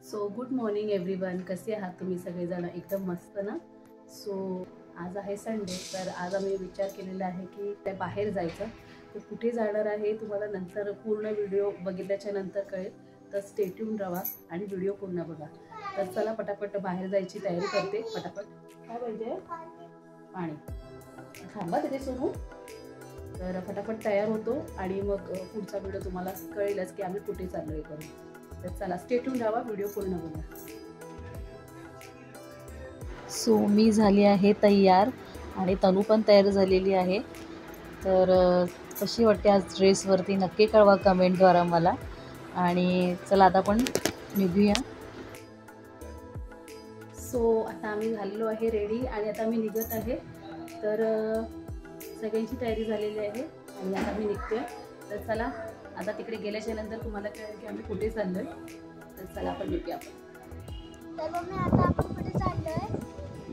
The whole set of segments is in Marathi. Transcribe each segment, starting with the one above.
So good morning everyone. कसे आहात तुम्ही सगळेजण? एकदम मस्त ना. सो आज आहे संडे, तर आज आम्ही विचार केलेला आहे की त्या बाहेर जायचं. तर कुठे जाणार आहे तुम्हाला नंतर पूर्ण व्हिडिओ बघितल्याच्या नंतर कळेल, तर स्टे ट्यून राहा आणि व्हिडिओ पूर्ण बघा. तर चला पटापट बाहेर जायची तयारी करते. पटापट काय पाहिजे? पाणी. थांबा तिथे सोनू. तर फटाफट तयार होतो आणि मग पुढचा व्हिडिओ तुम्हाला कळेलच की आम्ही कुठे चाललोय करून. तर चला स्टे ट्यून राहा, व्हिडिओ पूर्ण बघा. सो मी झाली आहे तयार आणि तनू पण तयार झालेली आहे. तर कशी वाटते आज ड्रेसवरती नक्की कळवा कमेंटद्वारा मला. आणि चला आता आपण निघूया. सो आता आम्ही झालेलो आहे रेडी आणि आता मी निघत आहे. तर सगळ्यांची तयारी झालेली आहे आणि आता मी निघतोय. तर चला आता तिकडे गेल्याच्या नंतर तुम्हाला कळेल की आम्ही कुठे चाललोय. तर चला आपण निघूया. तर मग आता आपण कुठे चाललोय?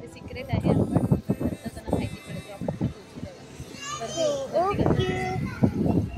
ते सिक्रेट आहे, आपण त्यांना माहिती पडते आपण ओके.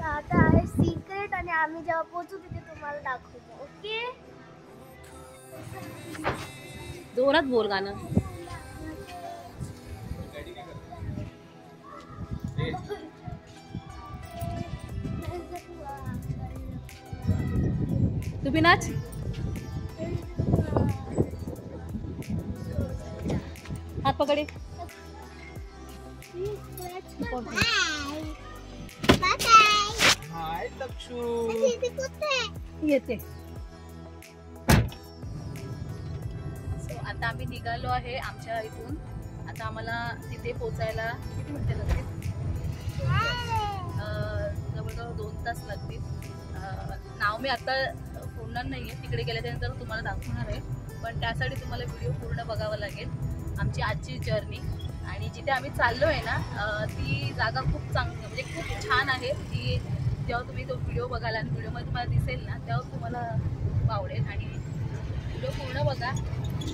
आता आहे सिक्रेट आणि आम्ही जेव्हा पोहोचू तिथे तुम्हाला दाखवतो. ओके. जोरात बोल गाणं. तू भी नाच. हात पकडे. हाय लक्षू. येते. सो आता आम्ही निघालो आहे आमच्या इथून. आता आम्हाला तिथे पोचायला किती मिनिटं लागतील? जवळजवळ 2 तास लागतील. नाव मी आता बोलणार नाही आहे, तिकडे गेल्यानंतर तुम्हाला दाखवणार आहे. पण त्यासाठी तुम्हाला व्हिडिओ पूर्ण बघावा लागेल. आमची आजची जर्नी आणि जिथे आम्ही चाललो आहे ना, ती जागा खूप चांगली म्हणजे खूप छान आहे. ती जेव्हा तुम्ही तो व्हिडिओ बघाल आणि व्हिडिओमध्ये तुम्हाला दिसेल ना, तेव्हा तुम्हाला खूप आवडेल. आणि व्हिडिओ पूर्ण बघा.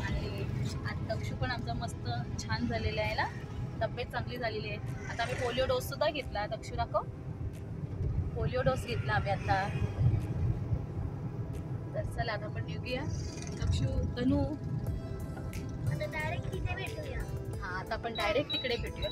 आणि आज दक्षू पण आमचा मस्त छान झालेला आहे ना, तब्येत चांगली झालेली आहे. आता आम्ही पोलिओ डोससुद्धा घेतला. दक्षू दाखव. पोलिओ डोस घेतला आम्ही आता. तर चला आता आपण निघूया. दक्षू, तनू, आता डायरेक्ट तिथे भेटूया. हा आता आपण डायरेक्ट तिकडे भेटूया.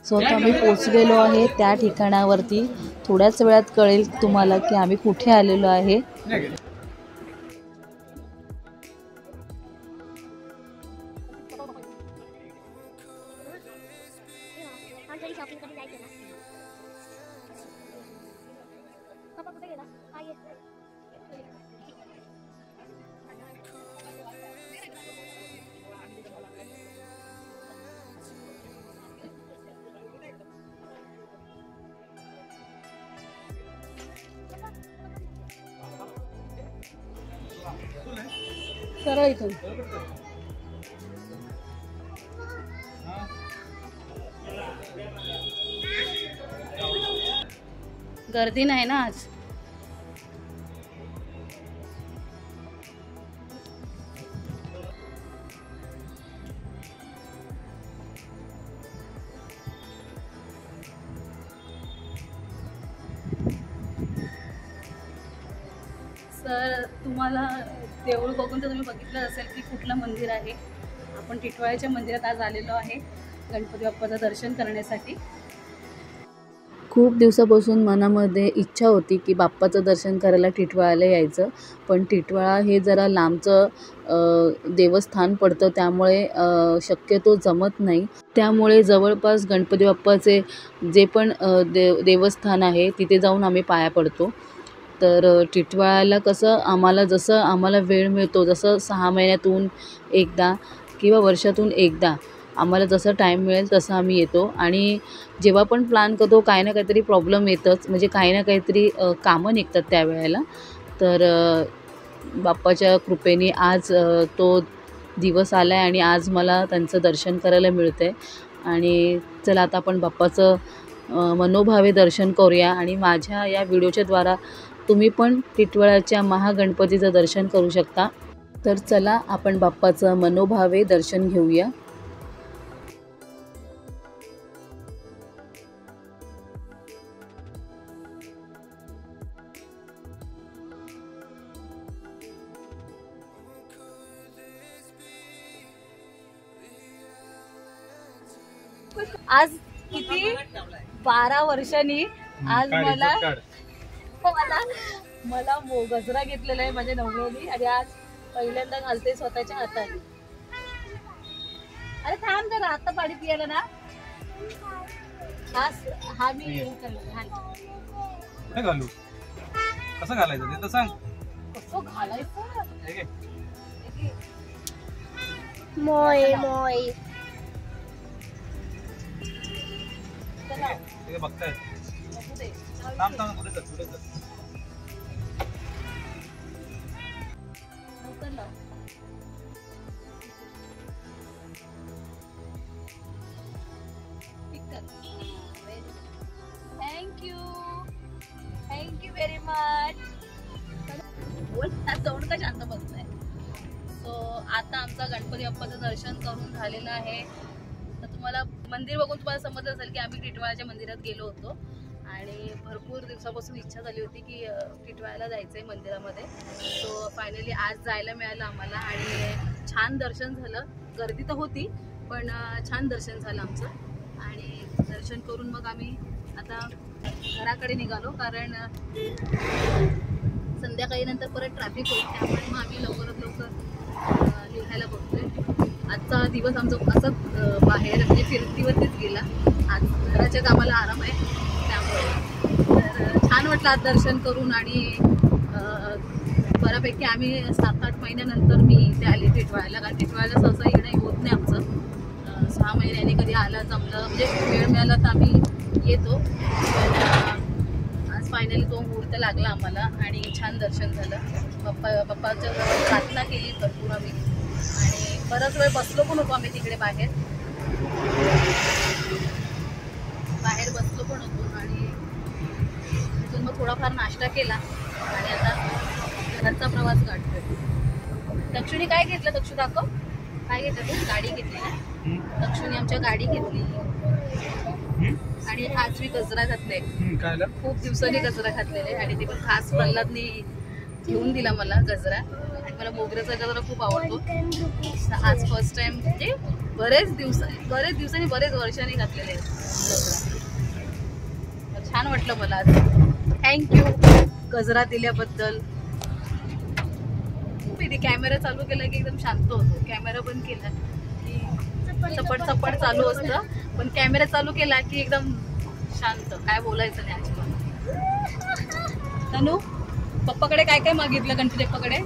सो आता आम्ही पोचलेलो आहे त्या ठिकाणावरती. थोड्याच वेळात कळेल तुम्हाला की आम्ही कुठे आलेलो आहे. शॉपिंग कधी जायचं ना? पप्पा कुठे गेला? हा ये. सरळ इथून. गर्दी नाही ना आज. सर तुम्हाला देऊळ बघून तर तुम्ही बघितलं असेल की कुठलं मंदिर आहे. आपण टिटवाळ्याच्या मंदिरात आज आलेलो आहे गणपती बाप्पाचं दर्शन करण्यासाठी. खूप दिवसापासून मनामध्ये इच्छा होती की बाप्पाचं दर्शन करायला टिटवाळ्याला यायचं. पण टिटवाळा हे जरा लांबचं देवस्थान पडतं, त्यामुळे शक्यतो जमत नाही. त्यामुळे जवळपास गणपती बाप्पाचे जे पण देवस्थान आहे तिथे जाऊन आम्ही पाया पडतो. तर टिटवाळ्याला कसं जसं आम्हाला वेळ मिळतो, जसं 6 महिन्यातून एकदा किंवा वर्षातून एकदा आम्हाला जसं टाईम मिळेल तसं आम्ही येतो. आणि जेव्हा पण प्लॅन करतो काही ना काहीतरी प्रॉब्लेम येतच, म्हणजे काही ना काहीतरी कामं निघतात त्यावेळेला. तर बाप्पाच्या कृपेने आज तो दिवस आला आहे आणि आज मला त्यांचं दर्शन करायला मिळतं आहे. आणि चला आता आपण बाप्पाचं मनोभावे दर्शन करूया आणि माझ्या या व्हिडिओच्या द्वारा तुम्ही पण टिटवाळ्याच्या महागणपतीचं दर्शन करू शकता. तर चला आपण बाप्पाचं मनोभावे दर्शन घेऊया. आज किती 12 वर्षांनी आज मला गजरा घेतलेला आहे माझ्या नवऱ्याने आणि आज पहिल्यांदा घालते स्वतःच्या हाताने. अरे थांब जरा, आता पाणी पियाला ना. हा मी काय घालू, कसं घालायचं ते तर सांग. कसं घालायचं? मोय मोय ते बघताय. थांब थांब, पुढे चल पुढे चल. Thank you very much. तोंड का शांत बसलाय. सो आता आमचा गणपती बाप्पाचं दर्शन करून झालेलं आहे. तर तुम्हाला मंदिर बघून तुम्हाला समजलं असेल की आम्ही टिटवाळ्याच्या मंदिरात गेलो होतो आणि भरपूर दिवसापासून इच्छा झाली होती की टिटवाळ्याला जायचं आहे मंदिरामध्ये. सो फायनली आज जायला मिळालं आम्हाला आणि छान दर्शन झालं. गर्दी तर होती पण छान दर्शन झालं आमचं. आणि दर्शन करून मग आम्ही आता घराकडे निघालो कारण संध्याकाळी नंतर परत ट्रॅफिक होईल, त्यामुळे मग आम्ही लवकरात लवकर निघायला बघतोय. आजचा दिवस आमचा असंच बाहेर म्हणजे फिरतीवरतीच गेला. आज घराच्या कामाला आराम आहे त्यामुळे. तर छान वाटलं आज दर्शन करून आणि बऱ्यापैकी आम्ही 7-8 महिन्यानंतर मी इथे आले टिटवाळ्याला. कारण टिटवाळ्याला सहसा येणं होत नाही आमचं. 6 महिन्यांनी कधी आलं जमलं म्हणजे वेळ मिळाला तर आम्ही येतो. पण आज फायनली तो मुहूर्त लागला आम्हाला आणि छान दर्शन झालं. बाप्पाच्या प्रार्थना केली भरपूर आम्ही आणि बराच वेळ बसलो पण होतो आम्ही तिकडे बाहेर बसलो पण होतो आणि तिथून मग थोडाफार नाश्ता केला आणि आता घरचा प्रवास काढतोय. दक्षिणी काय घेतलं? दक्षू दाखव, काय घेतलं तू? गाडी घेतली ना दक्षिणी? आमच्या गाडी घेतली आणि आज मी गजरा घातलाय. खूप दिवसांनी गजरा घातलेला आहे आणि ते पण खास प्रल्हादनी घेऊन दिला मला गजरा. आणि मला मोगऱ्याचा गजरा खूप आवडतो. आज फर्स्ट टाइम म्हणजे बरेच दिवसांनी बरेच वर्षांनी घातलेले गजरा. छान वाटलं मला आज. थँक्यू गजरा दिल्याबद्दल. कॅमेरा चालू केला की एकदम शांत होतो. कॅमेरा बंद केला की चपट चालू असतं पण कॅमेरा चालू केला की एकदम शांत, काय बोलायचं नाही अजिबात. तनू, पप्पाकडे काय काय मागितलं गणपती बाप्पाकडे?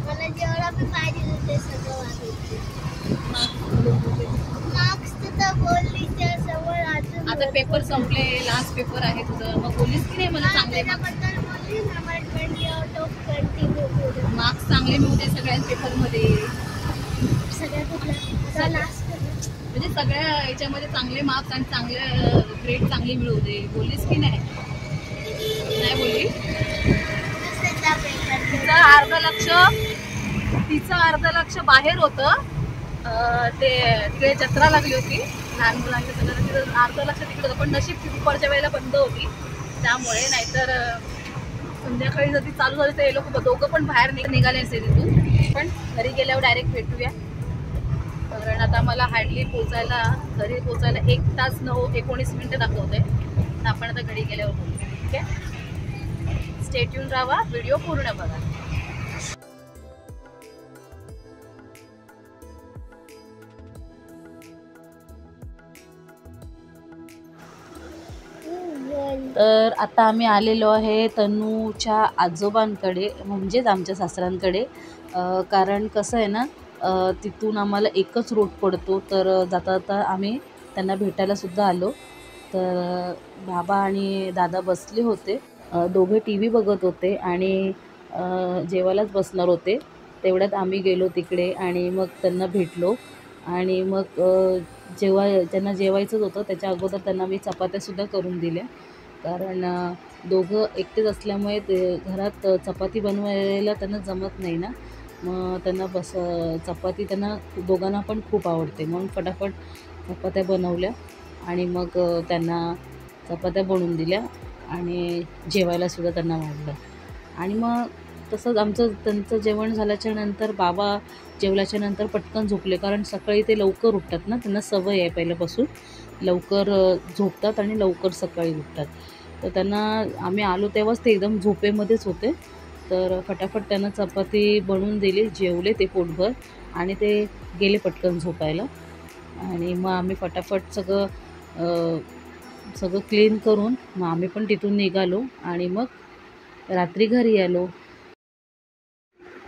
मला जेवढा मी पाहिजे होते सगळं बोलली त्या समोर. आता पेपर संपले, लास्ट पेपर आहे तुझं, मग बोललीस की नाही मला चांगले मार्क्स चांगले मिळते सगळ्या पेपरमध्ये? म्हणजे सगळ्या याच्यामध्ये चांगले मार्क्स आणि चांगले ग्रेड चांगले मिळू दे, बोललीस की नाही? नाही बोलली. तिचं अर्ध लक्ष बाहेर होतं. ते तिकडे जत्रा लागली होती लहान मुलांच्या सगळं, तिथं अर्ध लक्ष तिकडे होतं. पण नशीब ती दुपारच्या वेळेला बंद होती त्यामुळे, नाहीतर संध्याकाळी जर ती चालू झाली तर हे लोक दोघं पण बाहेर निघाले असते तिथून. पण घरी गेल्यावर डायरेक्ट भेटूया कारण आता मला हार्डली घरी पोचायला 1 तास 19 मिनिटं दाखवते. तर आपण आता घरी गेल्यावर बोलू. ठीक आहे, स्टे ट्यून राहा, व्हिडिओ पूर्ण बघा. तर आता आम्ही आलेलो आहे तनूच्या आजोबांकडे, म्हणजेच आमच्या सासऱ्यांकडे. कारण कसं आहे ना, तिथून आम्हाला एकच रूट पडतो. तर जाता जाता आम्ही त्यांना भेटायला सुद्धा आलो. तर बाबा आणि दादा बसले होते, दोघे टी व्ही बघत होते आणि जेवायलाच बसणार होते. तेवढ्यात आम्ही गेलो तिकडे आणि मग त्यांना भेटलो. आणि मग जेव्हा त्यांना जेवायचंच होतं त्याच्या अगोदर त्यांना मी चपात्यासुद्धा करून दिल्या. कारण दोघं एकटेच असल्यामुळे ते घरात चपाती बनवायला त्यांना जमत नाही ना. मग त्यांना चपाती त्यांना दोघांना पण खूप आवडते, म्हणून फटाफट चपात्या बनवल्या आणि मग त्यांना चपात्या बनवून दिल्या आणि जेवायलासुद्धा त्यांना वाढलं. आणि मग तसंच त्यांचं जेवण झाल्याच्या नंतर बाबा जेवल्याच्या नंतर पटकन झोपले, कारण सकाळी ते लवकर उठतात ना, त्यांना सवय आहे पहिल्यापासून लवकर झोपतात आणि लवकर सकाळी उठतात. तर त्यांना आम्ही आलो तेव्हाच ते एकदम झोपेमध्येच होते. तर फटाफट त्यांना चपाती बनवून दिली, जेवले ते पोटभर आणि ते गेले पटकन झोपायला. आणि मग आम्ही फटाफट सगळं क्लीन करून मग आम्ही पण तिथून निघालो आणि मग रात्री घरी आलो.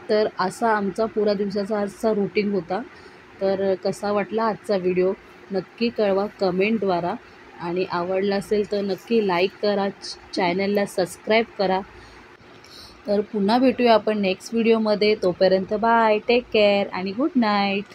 तर असा आमचा पुरा दिवसाचा आजचा रुटीन होता. तर कसा वाटला आजचा व्हिडिओ नक्की कळवा कमेंटद्वारा आणि आवडला असेल तर नक्की लाईक करा, चॅनलला सबस्क्राईब करा. तर पुन्हा भेटूया आपण नेक्स्ट व्हिडिओमध्ये. तोपर्यंत बाय, टेक केअर आणि गुड नाईट.